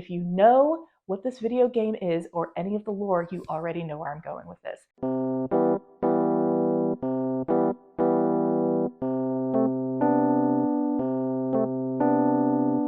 if you know what this video game is or any of the lore, you already know where I'm going with this.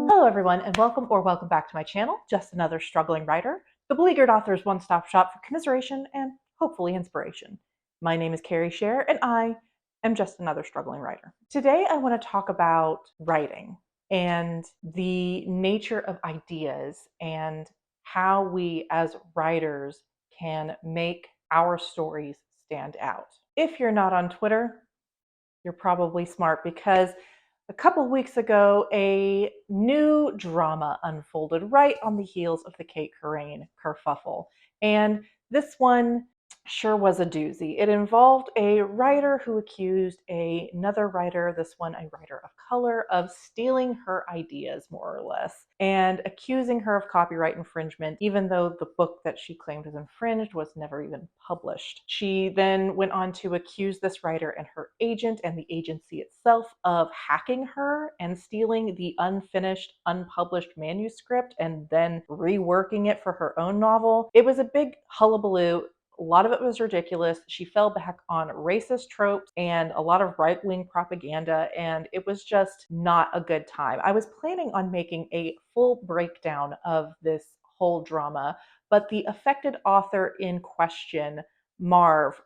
Hello everyone, and welcome back to my channel, Just Another Struggling Writer, the beleaguered author's one-stop shop for commiseration and hopefully inspiration. My name is Carrie Scher, and I am just another struggling writer. Today I want to talk about writing and the nature of ideas and how we as writers can make our stories stand out. If you're not on Twitter, you're probably smart because a couple weeks ago, a new drama unfolded right on the heels of the Kate Corain kerfuffle. And this one sure was a doozy. It involved a writer who accused another writer, this one a writer of color, of stealing her ideas, more or less, and accusing her of copyright infringement, even though the book that she claimed was infringed was never even published. She then went on to accuse this writer and her agent and the agency itself of hacking her and stealing the unfinished, unpublished manuscript and then reworking it for her own novel. It was a big hullabaloo. A lot of it was ridiculous. She fell back on racist tropes and a lot of right-wing propaganda, and it was just not a good time. I was planning on making a full breakdown of this whole drama, but the affected author in question, Marv,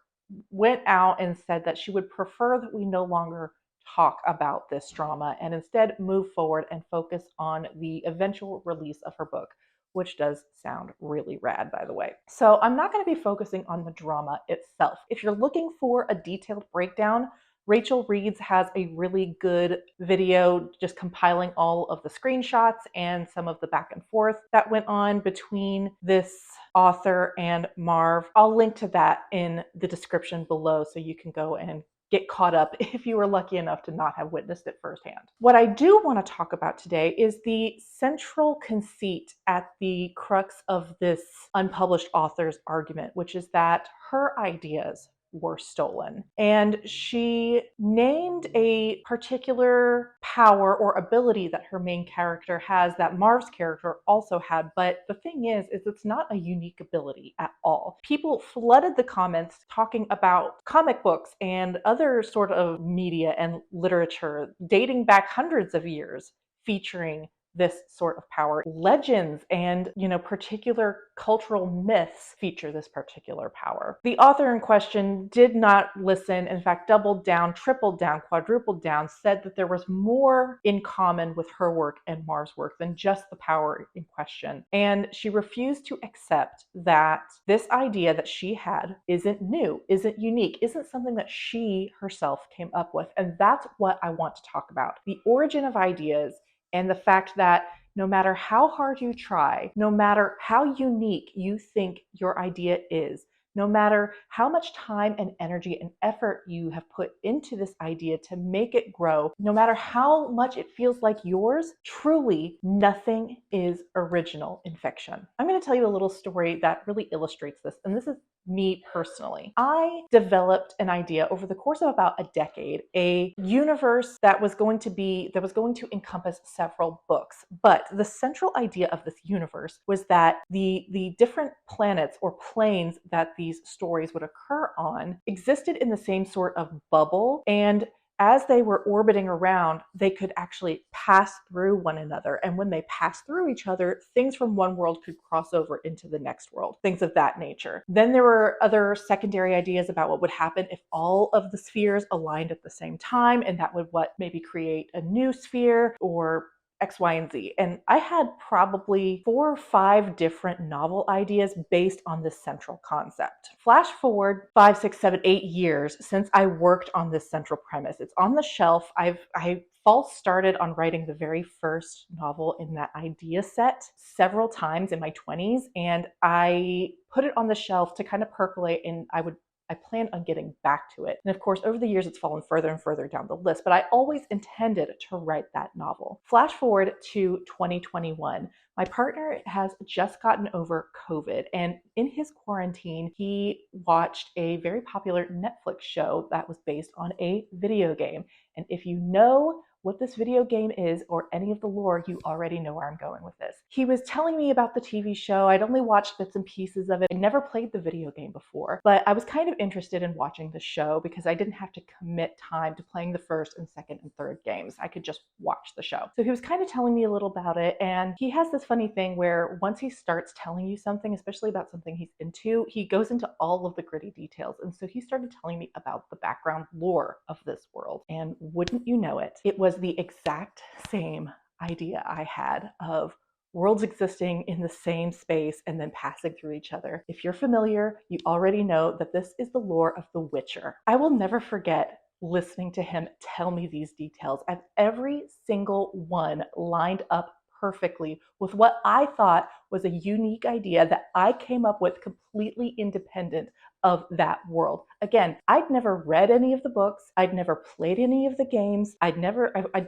went out and said that she would prefer that we no longer talk about this drama and instead move forward and focus on the eventual release of her book, which does sound really rad, by the way. So I'm not going to be focusing on the drama itself. If you're looking for a detailed breakdown, Rachel Reeds has a really good video just compiling all of the screenshots and some of the back and forth that went on between this author and Marv. I'll link to that in the description below so you can go and get caught up if you were lucky enough to not have witnessed it firsthand. What I do want to talk about today is the central conceit at the crux of this unpublished author's argument, which is that her ideas were stolen. And she named a particular power or ability that her main character has that Marv's character also had. But the thing is it's not a unique ability at all. People flooded the comments talking about comic books and other sort of media and literature dating back hundreds of years featuring this sort of power. Legends and, particular cultural myths feature this particular power. The author in question did not listen, in fact, doubled down, tripled down, quadrupled down, said that there was more in common with her work and Marv's work than just the power in question. And she refused to accept that this idea that she had isn't new, isn't unique, isn't something that she herself came up with. And that's what I want to talk about. The origin of ideas and the fact that no matter how hard you try, no matter how unique you think your idea is, no matter how much time and energy and effort you have put into this idea to make it grow, no matter how much it feels like yours, truly nothing is original in fiction. I'm going to tell you a little story that really illustrates this, and this is me personally. I developed an idea over the course of about a decade, a universe that was going to encompass several books. But the central idea of this universe was that the different planets or planes that these stories would occur on existed in the same sort of bubble, and as they were orbiting around, they could actually pass through one another. And when they passed through each other, things from one world could cross over into the next world, things of that nature. Then there were other secondary ideas about what would happen if all of the spheres aligned at the same time, and that would maybe create a new sphere or X, Y, and Z. And I had probably 4 or 5 different novel ideas based on this central concept. Flash forward 5, 6, 7, 8 years since I worked on this central premise. It's on the shelf. I false started on writing the very first novel in that idea set several times in my 20s, and I put it on the shelf to kind of percolate, and I plan on getting back to it. And of course, over the years, it's fallen further and further down the list, but I always intended to write that novel. Flash forward to 2021. My partner has just gotten over COVID, and in his quarantine, he watched a very popular Netflix show that was based on a video game. And if you know what this video game is or any of the lore, you already know where I'm going with this. He was telling me about the TV show. I'd only watched bits and pieces of it. I never played the video game before, but I was kind of interested in watching the show because I didn't have to commit time to playing the first and second and third games. I could just watch the show. So he was kind of telling me a little about it, and he has this funny thing where once he starts telling you something, especially about something he's into, he goes into all of the gritty details. And so he started telling me about the background lore of this world. And wouldn't you know it, it was the exact same idea I had of worlds existing in the same space and then passing through each other. If you're familiar, you already know that this is the lore of The Witcher. I will never forget listening to him tell me these details, as every single one lined up perfectly with what I thought was a unique idea that I came up with completely independent of that world. Again, I'd never read any of the books. I'd never played any of the games. I'd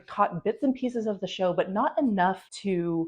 caught bits and pieces of the show, but not enough to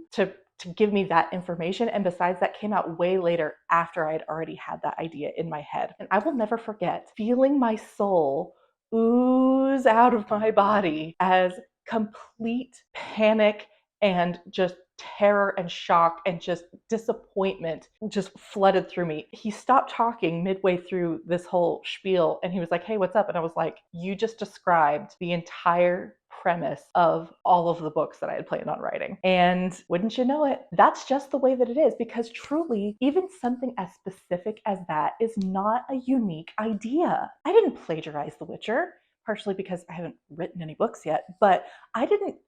give me that information. And besides, that came out way later after I had already had that idea in my head. And I will never forget feeling my soul ooze out of my body as complete panic and just terror and shock and just disappointment just flooded through me. He stopped talking midway through this whole spiel and he was like, "Hey, what's up?" And I was like, "You just described the entire premise of all of the books that I had planned on writing." And wouldn't you know it, that's just the way that it is, because truly, even something as specific as that is not a unique idea. I didn't plagiarize The Witcher, partially because I haven't written any books yet, but I didn't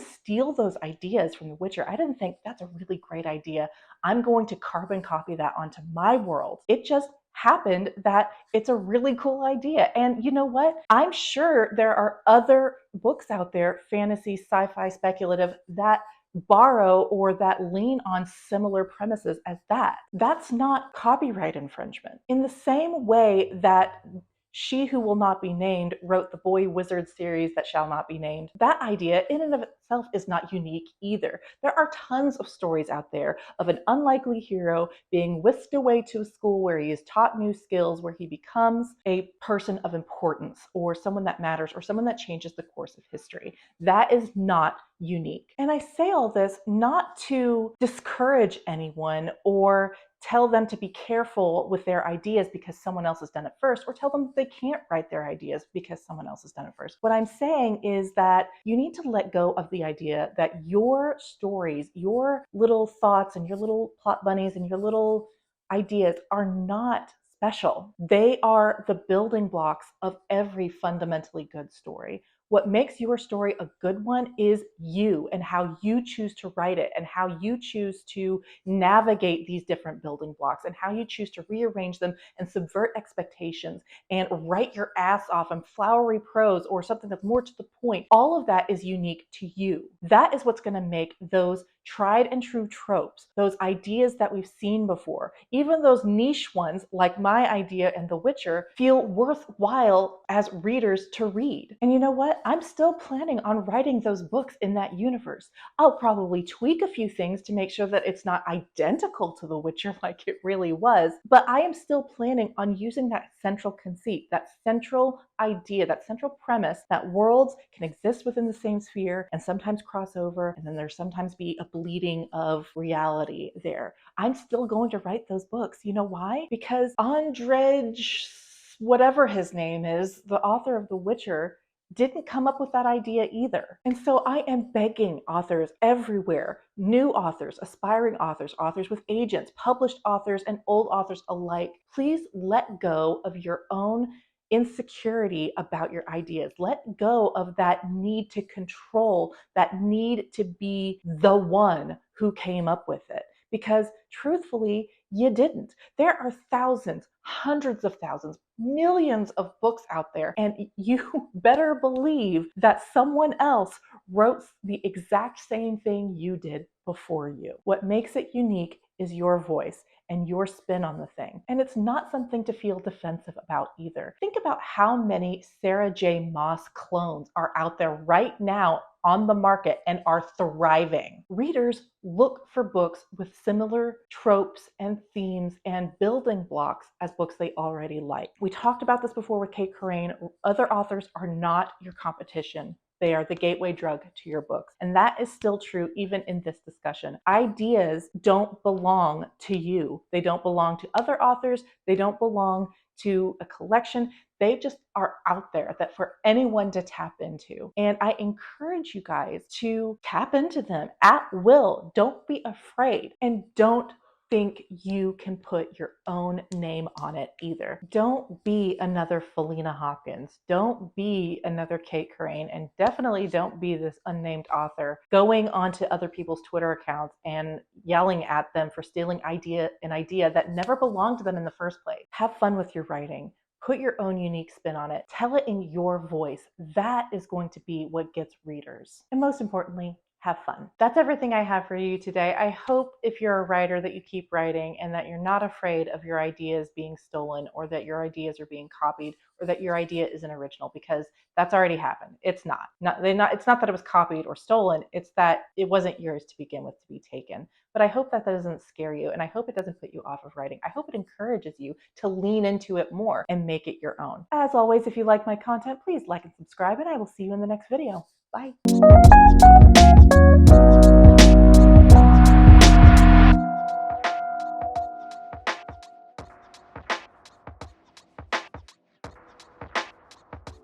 steal those ideas from The Witcher. I didn't think that's a really great idea, I'm going to carbon copy that onto my world. It just happened that it's a really cool idea. And you know what? I'm sure there are other books out there, fantasy, sci-fi, speculative, that borrow or that lean on similar premises as that. That's not copyright infringement. In the same way that She Who Will Not Be Named wrote the Boy Wizard series that shall not be named, that idea in and of itself is not unique either. There are tons of stories out there of an unlikely hero being whisked away to a school where he is taught new skills, where he becomes a person of importance or someone that matters or someone that changes the course of history. That is not unique. And I say all this not to discourage anyone or tell them to be careful with their ideas because someone else has done it first, or tell them that they can't write their ideas because someone else has done it first. What I'm saying is that you need to let go of the idea that your stories, your little thoughts and your little plot bunnies and your little ideas are not special. They are the building blocks of every fundamentally good story. What makes your story a good one is you and how you choose to write it and how you choose to navigate these different building blocks and how you choose to rearrange them and subvert expectations and write your ass off in flowery prose or something that's more to the point. All of that is unique to you. That is what's going to make those tried and true tropes, those ideas that we've seen before, even those niche ones like my idea in The Witcher, feel worthwhile as readers to read. And you know what? I'm still planning on writing those books in that universe. I'll probably tweak a few things to make sure that it's not identical to The Witcher like it really was, but I am still planning on using that central conceit, that central idea, that central premise that worlds can exist within the same sphere and sometimes cross over, and then there's sometimes be a bleeding of reality there. I'm still going to write those books. You know why? Because Andrzej, whatever his name is, the author of The Witcher, didn't come up with that idea either. And so I am begging authors everywhere, new authors, aspiring authors, authors with agents, published authors, and old authors alike, please let go of your own insecurity about your ideas. Let go of that need to control, that need to be the one who came up with it. Because truthfully, you didn't. There are thousands, hundreds of thousands, millions of books out there, and you better believe that someone else wrote the exact same thing you did before you. What makes it unique is your voice and your spin on the thing. And it's not something to feel defensive about either. Think about how many Sarah J. Maas clones are out there right now on the market and are thriving. Readers look for books with similar tropes and themes and building blocks as books they already like. We talked about this before with Kate Corain. Other authors are not your competition. They are the gateway drug to your books. And that is still true even in this discussion. Ideas don't belong to you. They don't belong to other authors. They don't belong to a collection. They just are out there that for anyone to tap into. And I encourage you guys to tap into them at will. Don't be afraid, and don't think you can put your own name on it either. Don't be another Felina Hawkins. Don't be another Kate Crane, and definitely don't be this unnamed author going onto other people's Twitter accounts and yelling at them for stealing an idea that never belonged to them in the first place. Have fun with your writing. Put your own unique spin on it. Tell it in your voice. That is going to be what gets readers. And most importantly, have fun. That's everything I have for you today. I hope if you're a writer that you keep writing and that you're not afraid of your ideas being stolen, or that your ideas are being copied, or that your idea isn't original, because that's already happened. It's not. It's not that it was copied or stolen. It's that it wasn't yours to begin with to be taken. But I hope that doesn't scare you, and I hope it doesn't put you off of writing. I hope it encourages you to lean into it more and make it your own. As always, if you like my content, please like and subscribe, and I will see you in the next video. Bye.